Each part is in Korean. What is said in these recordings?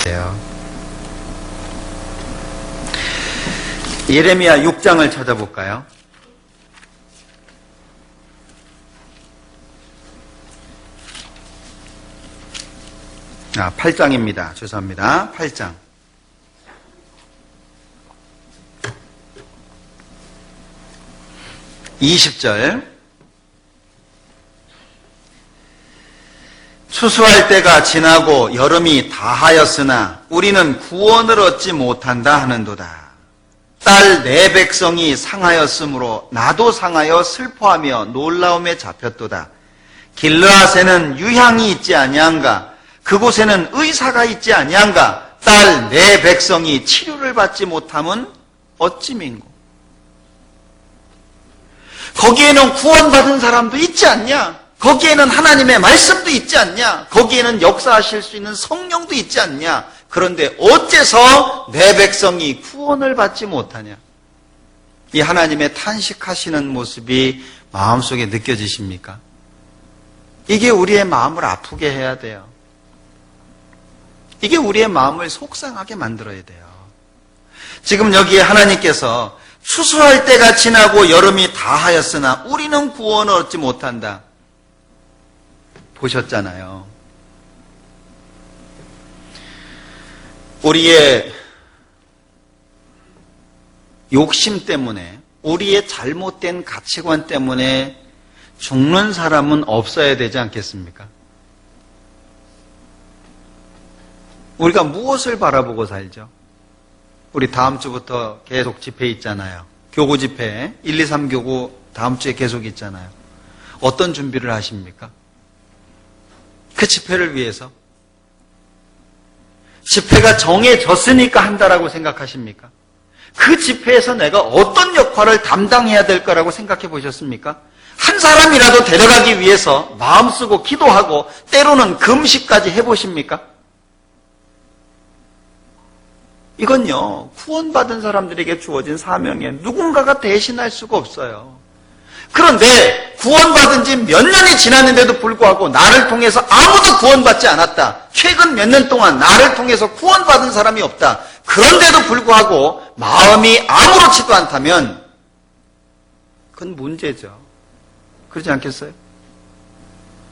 돼요. 예레미야 6장을 찾아볼까요? 8장입니다. 죄송합니다. 8장. 20절. 추수할 때가 지나고 여름이 다하였으나 우리는 구원을 얻지 못한다 하는도다. 딸 내 백성이 상하였으므로 나도 상하여 슬퍼하며 놀라움에 잡혔도다. 길르앗에는 유향이 있지 아니한가? 그곳에는 의사가 있지 아니한가? 딸 내 백성이 치료를 받지 못함은 어찌 민고? 거기에는 구원받은 사람도 있지 않냐? 거기에는 하나님의 말씀도 있지 않냐? 거기에는 역사하실 수 있는 성령도 있지 않냐? 그런데 어째서 내 백성이 구원을 받지 못하냐? 이 하나님의 탄식하시는 모습이 마음속에 느껴지십니까? 이게 우리의 마음을 아프게 해야 돼요. 이게 우리의 마음을 속상하게 만들어야 돼요. 지금 여기에 하나님께서 추수할 때가 지나고 여름이 다하였으나 우리는 구원을 얻지 못한다. 보셨잖아요. 우리의 욕심 때문에, 우리의 잘못된 가치관 때문에 죽는 사람은 없어야 되지 않겠습니까? 우리가 무엇을 바라보고 살죠? 우리 다음 주부터 계속 집회 있잖아요. 교구 집회, 1, 2, 3 교구 다음 주에 계속 있잖아요. 어떤 준비를 하십니까? 그 집회를 위해서? 집회가 정해졌으니까 한다라고 생각하십니까? 그 집회에서 내가 어떤 역할을 담당해야 될 거라고 생각해 보셨습니까? 한 사람이라도 데려가기 위해서 마음 쓰고 기도하고 때로는 금식까지 해보십니까? 이건요, 구원받은 사람들에게 주어진 사명에 누군가가 대신할 수가 없어요. 그런데 구원받은 지 몇 년이 지났는데도 불구하고 나를 통해서 아무도 구원받지 않았다. 최근 몇 년 동안 나를 통해서 구원받은 사람이 없다. 그런데도 불구하고 마음이 아무렇지도 않다면 그건 문제죠. 그렇지 않겠어요?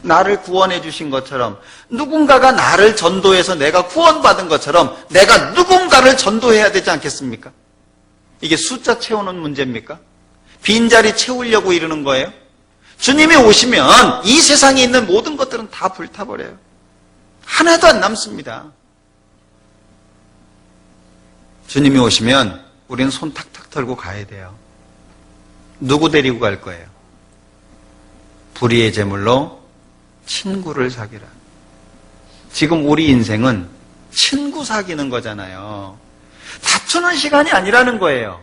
나를 구원해 주신 것처럼, 누군가가 나를 전도해서 내가 구원받은 것처럼 내가 누군가를 전도해야 되지 않겠습니까? 이게 숫자 채우는 문제입니까? 빈자리 채우려고 이러는 거예요? 주님이 오시면 이 세상에 있는 모든 것들은 다 불타버려요. 하나도 안 남습니다. 주님이 오시면 우리는 손 탁탁 털고 가야 돼요. 누구 데리고 갈 거예요? 불의의 제물로 친구를 사귀라. 지금 우리 인생은 친구 사귀는 거잖아요. 다투는 시간이 아니라는 거예요.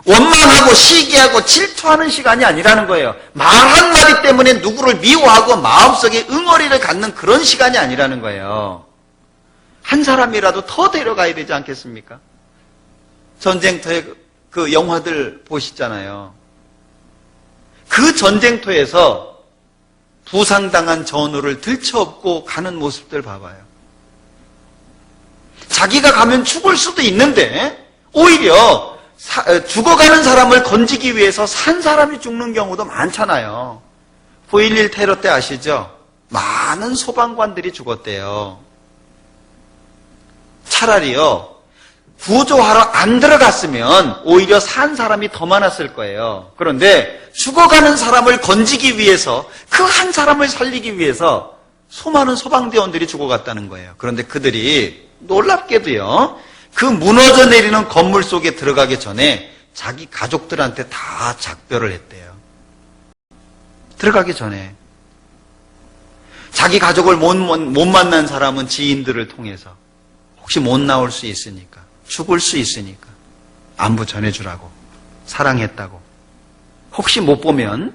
원망하고 시기하고 질투하는 시간이 아니라는 거예요. 말 한마디 때문에 누구를 미워하고 마음속에 응어리를 갖는 그런 시간이 아니라는 거예요. 한 사람이라도 더 데려가야 되지 않겠습니까? 전쟁터에 그 영화들 보시잖아요. 그 전쟁터에서 부상당한 전우를 들쳐업고 가는 모습들 봐봐요. 자기가 가면 죽을 수도 있는데 오히려 죽어가는 사람을 건지기 위해서 산 사람이 죽는 경우도 많잖아요. 9.11 테러 때 아시죠? 많은 소방관들이 죽었대요. 차라리요, 구조하러 안 들어갔으면 오히려 산 사람이 더 많았을 거예요. 그런데 죽어가는 사람을 건지기 위해서, 그 한 사람을 살리기 위해서 수많은 소방대원들이 죽어갔다는 거예요. 그런데 그들이 놀랍게도요, 그 무너져 내리는 건물 속에 들어가기 전에 자기 가족들한테 다 작별을 했대요. 들어가기 전에. 자기 가족을 못 만난 사람은 지인들을 통해서 혹시 못 나올 수 있으니까, 죽을 수 있으니까 안부 전해주라고, 사랑했다고, 혹시 못 보면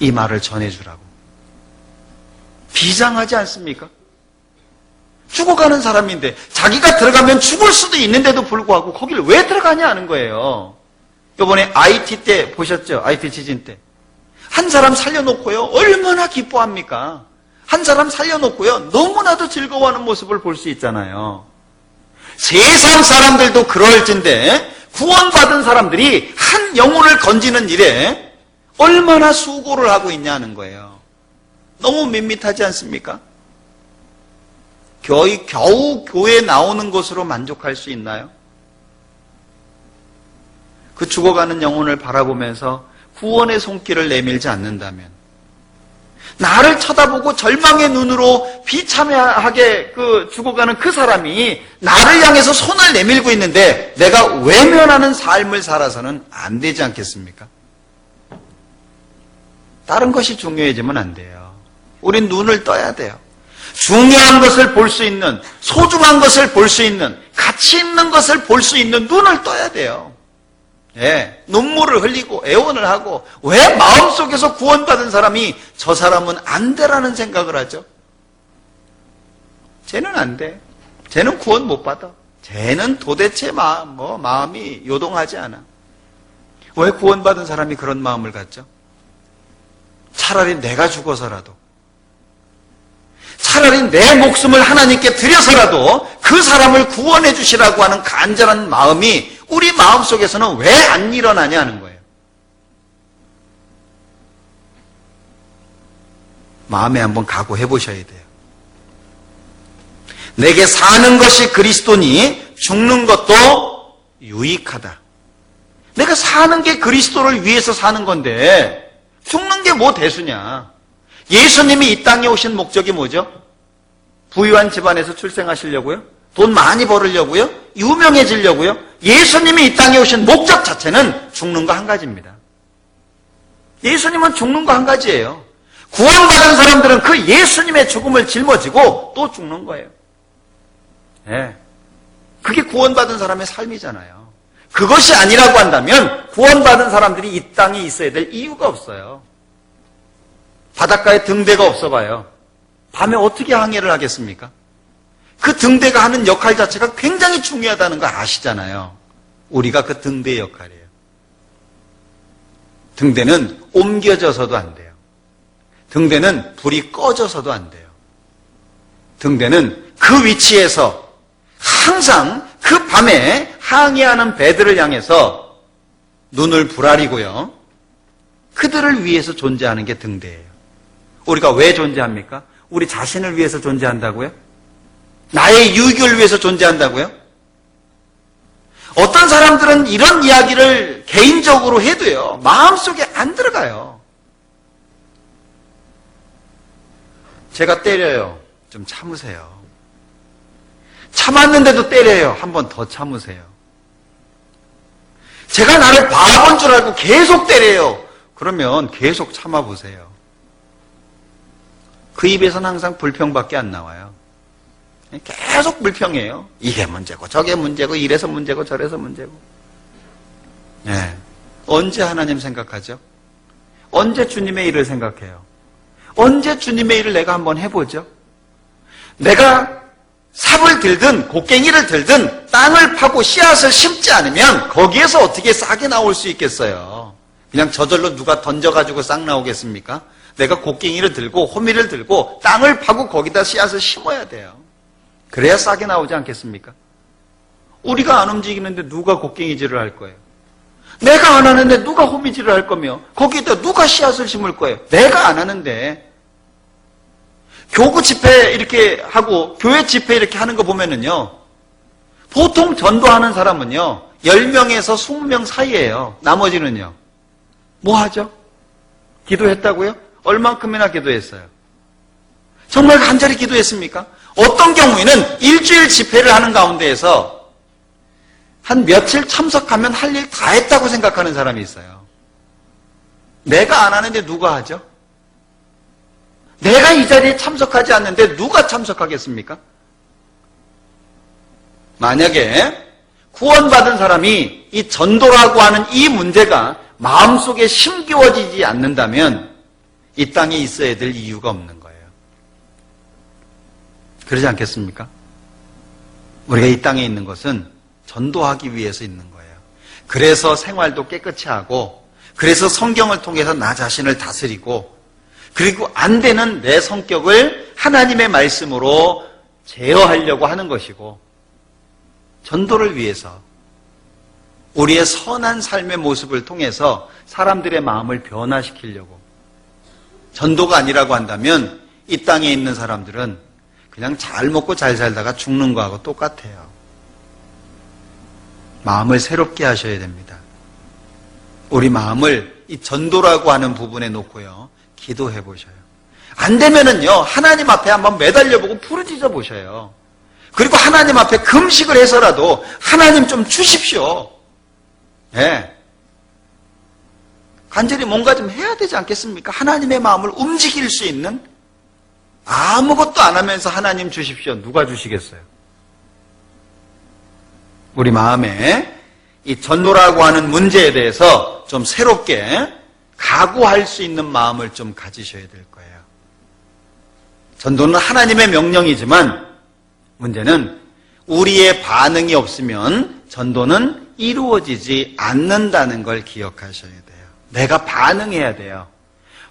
이 말을 전해주라고. 비장하지 않습니까? 죽어가는 사람인데 자기가 들어가면 죽을 수도 있는데도 불구하고 거기를 왜 들어가냐 하는 거예요. 이번에 IT 때 보셨죠? IT 지진 때. 한 사람 살려놓고요, 얼마나 기뻐합니까? 한 사람 살려놓고요, 너무나도 즐거워하는 모습을 볼 수 있잖아요. 세상 사람들도 그럴진데 구원받은 사람들이 한 영혼을 건지는 일에 얼마나 수고를 하고 있냐는 거예요. 너무 밋밋하지 않습니까? 겨우 교회 나오는 것으로 만족할 수 있나요? 그 죽어가는 영혼을 바라보면서 구원의 손길을 내밀지 않는다면, 나를 쳐다보고 절망의 눈으로 비참하게 죽어가는 그 사람이 나를 향해서 손을 내밀고 있는데 내가 외면하는 삶을 살아서는 안 되지 않겠습니까? 다른 것이 중요해지면 안 돼요. 우린 눈을 떠야 돼요. 중요한 것을 볼 수 있는, 소중한 것을 볼 수 있는, 가치 있는 것을 볼 수 있는 눈을 떠야 돼요. 예, 눈물을 흘리고 애원을 하고, 왜 마음속에서 구원받은 사람이 저 사람은 안 되라는 생각을 하죠? 쟤는 안 돼. 쟤는 구원 못 받아. 쟤는 도대체 마음이 요동하지 않아. 왜 구원받은 사람이 그런 마음을 갖죠? 차라리 내가 죽어서라도, 차라리 내 목숨을 하나님께 드려서라도 그 사람을 구원해 주시라고 하는 간절한 마음이 우리 마음속에서는 왜 안 일어나냐는 거예요. 마음에 한번 각오해 보셔야 돼요. 내게 사는 것이 그리스도니 죽는 것도 유익하다. 내가 사는 게 그리스도를 위해서 사는 건데 죽는 게 뭐 대수냐. 예수님이 이 땅에 오신 목적이 뭐죠? 부유한 집안에서 출생하시려고요? 돈 많이 벌으려고요? 유명해지려고요? 예수님이 이 땅에 오신 목적 자체는 죽는 거 한 가지입니다. 예수님은 죽는 거 한 가지예요. 구원받은 사람들은 그 예수님의 죽음을 짊어지고 또 죽는 거예요. 네. 그게 구원받은 사람의 삶이잖아요. 그것이 아니라고 한다면 구원받은 사람들이 이 땅에 있어야 될 이유가 없어요. 바닷가에 등대가 없어 봐요. 밤에 어떻게 항해를 하겠습니까? 그 등대가 하는 역할 자체가 굉장히 중요하다는 거 아시잖아요. 우리가 그 등대의 역할이에요. 등대는 옮겨져서도 안 돼요. 등대는 불이 꺼져서도 안 돼요. 등대는 그 위치에서 항상 그 밤에 항해하는 배들을 향해서 눈을 부라리고요, 그들을 위해서 존재하는 게 등대예요. 우리가 왜 존재합니까? 우리 자신을 위해서 존재한다고요? 나의 유익을 위해서 존재한다고요? 어떤 사람들은 이런 이야기를 개인적으로 해도요, 마음속에 안 들어가요. 제가 때려요. 좀 참으세요. 참았는데도 때려요. 한 번 더 참으세요. 제가 나를 바본 줄 알고 계속 때려요. 그러면 계속 참아보세요. 그 입에서는 항상 불평밖에 안 나와요. 계속 불평해요. 이게 문제고 저게 문제고 이래서 문제고 저래서 문제고. 네. 언제 하나님 생각하죠? 언제 주님의 일을 생각해요? 언제 주님의 일을 내가 한번 해보죠? 내가 삽을 들든 곡괭이를 들든 땅을 파고 씨앗을 심지 않으면 거기에서 어떻게 싹이 나올 수 있겠어요? 그냥 저절로 누가 던져가지고 싹 나오겠습니까? 내가 곡괭이를 들고 호미를 들고 땅을 파고 거기다 씨앗을 심어야 돼요. 그래야 싹이 나오지 않겠습니까? 우리가 안 움직이는데 누가 곡괭이질을 할 거예요? 내가 안 하는데 누가 호미질을 할 거며 거기에다 누가 씨앗을 심을 거예요? 내가 안 하는데. 교구 집회 이렇게 하고 교회 집회 이렇게 하는 거 보면은요, 보통 전도하는 사람은요 10명에서 20명 사이예요. 나머지는요 뭐 하죠? 기도했다고요? 얼만큼이나 기도했어요? 정말 간절히 기도했습니까? 어떤 경우에는 일주일 집회를 하는 가운데에서 한 며칠 참석하면 할 일 다 했다고 생각하는 사람이 있어요. 내가 안 하는데 누가 하죠? 내가 이 자리에 참석하지 않는데 누가 참석하겠습니까? 만약에 구원받은 사람이 이 전도라고 하는 이 문제가 마음속에 심기워지지 않는다면 이 땅에 있어야 될 이유가 없는 거예요. 그러지 않겠습니까? 우리가 이 땅에 있는 것은 전도하기 위해서 있는 거예요. 그래서 생활도 깨끗이 하고, 그래서 성경을 통해서 나 자신을 다스리고, 그리고 안 되는 내 성격을 하나님의 말씀으로 제어하려고 하는 것이고, 전도를 위해서 우리의 선한 삶의 모습을 통해서 사람들의 마음을 변화시키려고. 전도가 아니라고 한다면 이 땅에 있는 사람들은 그냥 잘 먹고 잘 살다가 죽는 거하고 똑같아요. 마음을 새롭게 하셔야 됩니다. 우리 마음을 이 전도라고 하는 부분에 놓고요, 기도해 보셔요. 안 되면은요, 하나님 앞에 한번 매달려 보고 부르짖어 보셔요. 그리고 하나님 앞에 금식을 해서라도 하나님 좀 주십시오. 예. 간절히 뭔가 좀 해야 되지 않겠습니까? 하나님의 마음을 움직일 수 있는, 아무것도 안 하면서 하나님 주십시오. 누가 주시겠어요? 우리 마음에 이 전도라고 하는 문제에 대해서 좀 새롭게 각오할 수 있는 마음을 좀 가지셔야 될 거예요. 전도는 하나님의 명령이지만 문제는 우리의 반응이 없으면 전도는 이루어지지 않는다는 걸 기억하셔야 돼요. 내가 반응해야 돼요.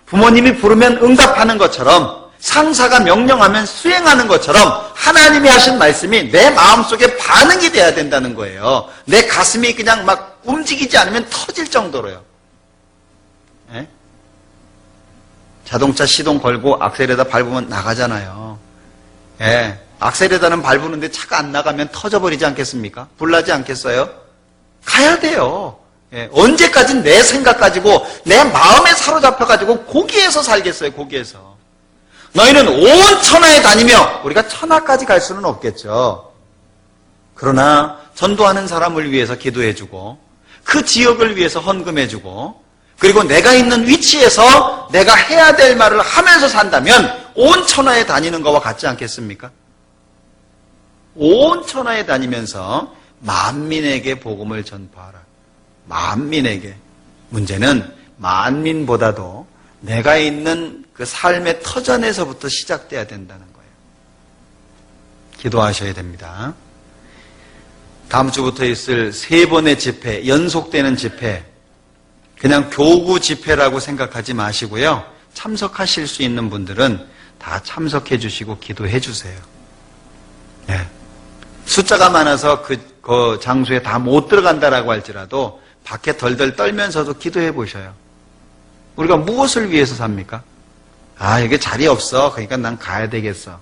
부모님이 부르면 응답하는 것처럼, 상사가 명령하면 수행하는 것처럼 하나님이 하신 말씀이 내 마음속에 반응이 돼야 된다는 거예요. 내 가슴이 그냥 막 움직이지 않으면 터질 정도로요. 예? 자동차 시동 걸고 악셀에다 밟으면 나가잖아요. 예. 악셀에다는 밟으는데 차가 안 나가면 터져버리지 않겠습니까? 불나지 않겠어요? 가야 돼요. 예. 언제까지 내 생각 가지고 내 마음에 사로잡혀가지고 거기에서 살겠어요. 거기에서. 너희는 온 천하에 다니며, 우리가 천하까지 갈 수는 없겠죠. 그러나 전도하는 사람을 위해서 기도해주고, 그 지역을 위해서 헌금해주고, 그리고 내가 있는 위치에서 내가 해야 될 말을 하면서 산다면 온 천하에 다니는 것과 같지 않겠습니까? 온 천하에 다니면서 만민에게 복음을 전파하라. 만민에게. 문제는 만민보다도 내가 있는 그 삶의 터전에서부터 시작돼야 된다는 거예요. 기도하셔야 됩니다. 다음 주부터 있을 3번의 집회, 연속되는 집회, 그냥 교구 집회라고 생각하지 마시고요. 참석하실 수 있는 분들은 다 참석해 주시고 기도해 주세요. 네. 숫자가 많아서 그 장소에 다 못 들어간다라고 할지라도 밖에 덜덜 떨면서도 기도해 보셔요. 우리가 무엇을 위해서 삽니까? 아, 여기 자리 없어. 그러니까 난 가야 되겠어.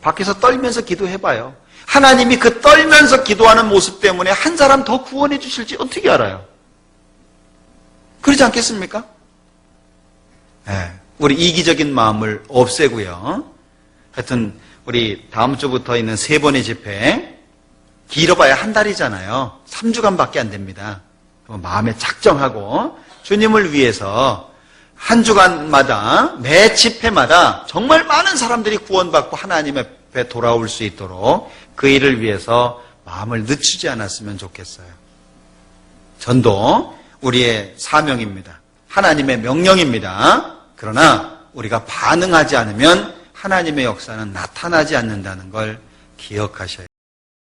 밖에서 떨면서 기도해봐요. 하나님이 그 떨면서 기도하는 모습 때문에 한 사람 더 구원해 주실지 어떻게 알아요? 그러지 않겠습니까? 네, 우리 이기적인 마음을 없애고요. 하여튼 우리 다음 주부터 있는 3번의 집회, 길어봐야 한 달이잖아요. 3주간밖에 안 됩니다. 마음에 작정하고 주님을 위해서 한 주간마다 매 집회마다 정말 많은 사람들이 구원받고 하나님 앞에 돌아올 수 있도록 그 일을 위해서 마음을 늦추지 않았으면 좋겠어요. 전도 우리의 사명입니다. 하나님의 명령입니다. 그러나 우리가 반응하지 않으면 하나님의 역사는 나타나지 않는다는 걸 기억하셔야 돼요.